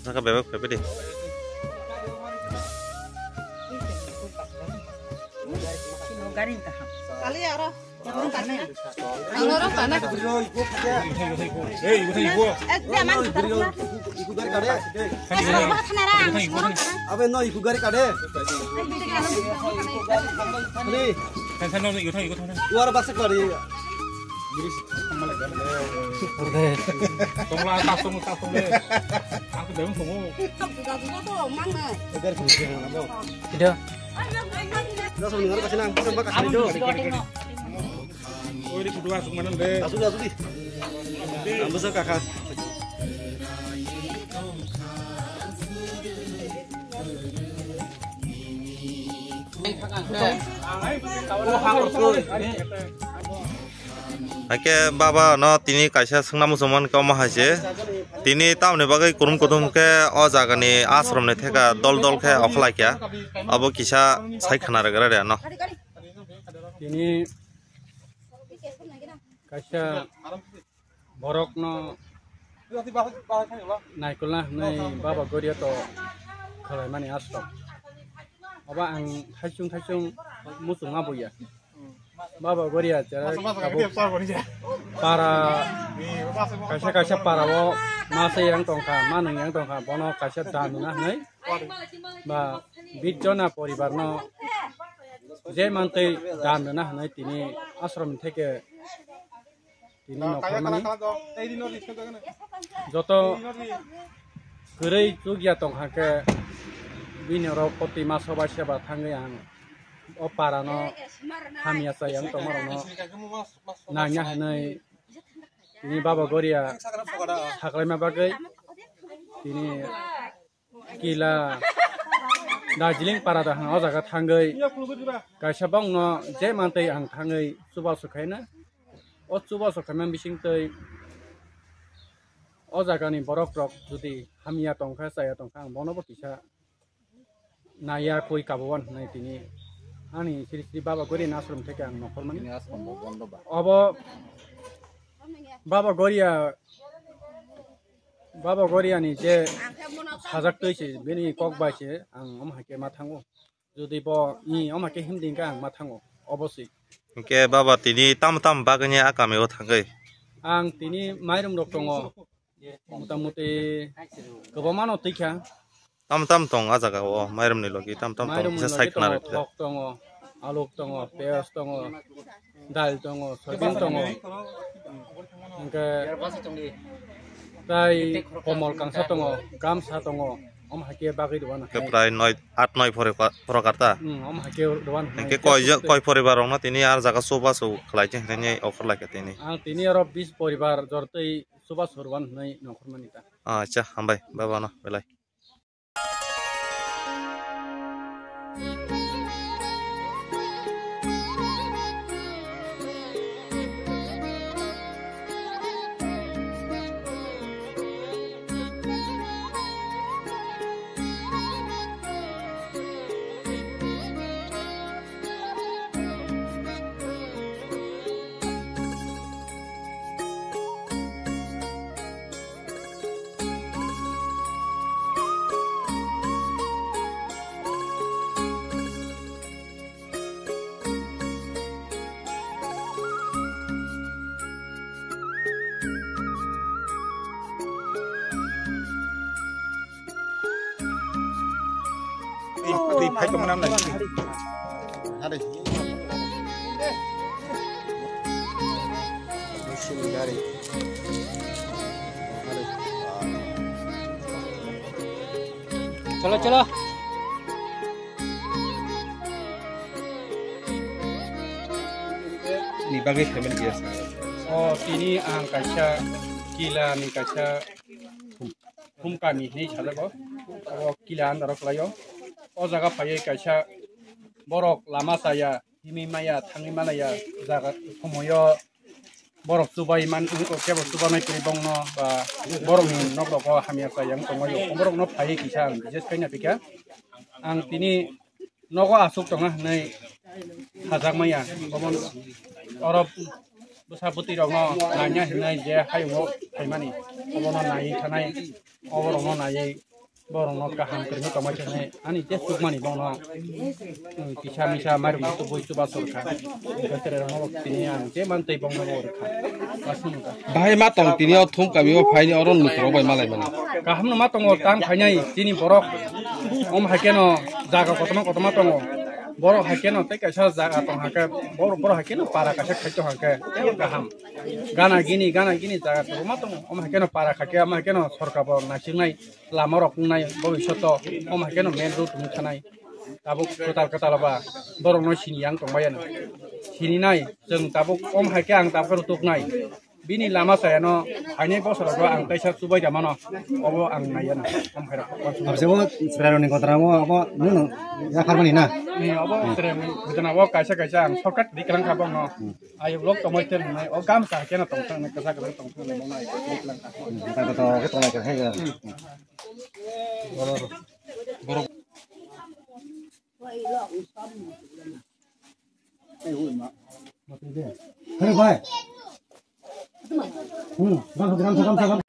Naka bebek bebek deh. Kali ya roh. Orang kana. Iku gari kade. Abe no iku gari kade. Ini. Luar basa kari. Tunglah tasung deh. Aku demam tunggu. Tidak. Langsung dengar kasih nang, sampai kasih do. Oh, ini kudu langsung mana deh. Langsung di. Ambus kakak. Ake baba no tini kaisa sengna musuman kau mahase. Tini tahu nih bagai kurum kutum ke o jaga nih asram nih teka dol ke okhlak ya. Abo kisah saya kenal gara ya no. Ini kaisa borok no naiklah nih baba goria to kalau mana asram. Aba ang thasung musung abu ya. Baba goria cara para kaisa para wo masa yang tongka manung yang tongka bono kaisa danuna nai ba bijona poribarno je mante danuna nai tini ashram theke tini nokormani joto gorei jugia tongka ke binoro poti maso baseba thangai ang o parano hamia sayang tomorono nanya hanai ini baba goria haklema bagai ini kila Darjeeling parada hang o jaga thangai kaisa bangno je mantei ang thangai suba sukhaina o suba sukhaima bising tei o jagani borok rok judi hamia tongkha saya tongkha bonobo kisa naya koi kabawan nai tini ani sri baba goria nasrum theke ang nokormani abo baba goria ni je sajak toise beni kok baise ang omhake mathango jodi bo ni omhake himding ang mathango obossi Ke baba tini tam baganya akame o thangai. Ang tini mairum rok tongo motamuti gobamano tikha Tam tong aja o mairum ni logi tam tong bisa sai kenal itu. Tongo aluk tongo peas tongo dal tongo soybean tongo angke tai komol kangsa tongo gamsa tongo om hake bagi doan Ke prai 8-9 prokarta. om hake doan Ke koi poribar rong na tini ar jaga soba so khlai che hene offer la ke tini. ang tini aro 20 poribar jortei soba sorwan nai nokhormanita Acha hambai baba no belai. Di phai kom nam này Hari. Musim hari. chalo Ni bagai temen biasa. oh tini ang kaisa kila ni kaisa humka ni nei chalago o kila andarok layo o jaga paye kaisa borok lama saya himi maya thangi manaya jaga komoyo borok subai man ke subai mai kri bong no ba borok ni nok dok hamia sa yang tongo yo borok no phai kisang just kaina pika ang tini nogo asuk tonga nei hajak maya bomon orop busaputi rong no nanya hinai je hayo haimani obono nai thanai oboro no nai borong no kaham kerja kamai cene ani tes sukmani bong no kisah misa maru itu boi coba sorka ketere no tini an je mantai bong no orka asunu ka bahai matong tini thum kami o phaini oron nutro bai malai mani kaham no matong o tang phainai tini borok om hakeno jaga kotoma tongo borok hakeno te kaisa jaga tong hake borok hakeno para kaisa khaito hake kaham gana gini jaga to matong om hakeno para khake am hakeno sorka bo nasingnai lama rok nai bobishoto om hakeno main road mukhanai tabuk katal ba borok no sini yang tongbayan sini nai jeng tabuk om hake ang tabuk rutuk nai bini lama saya no hanya bosor ko ang kaisa subai jamano obo ang nayana om hera abse mo serano ni kontra mo apa nuno ya karmani na ni obo terem bitana wo kaisa ang sokat di kerang kabong no ayo blok to moi tem nai o gam sa kena tong tang kasa ka tong tang le nai di kerang ka ta to ke tong ka he ga borok Hey, bye. Bang,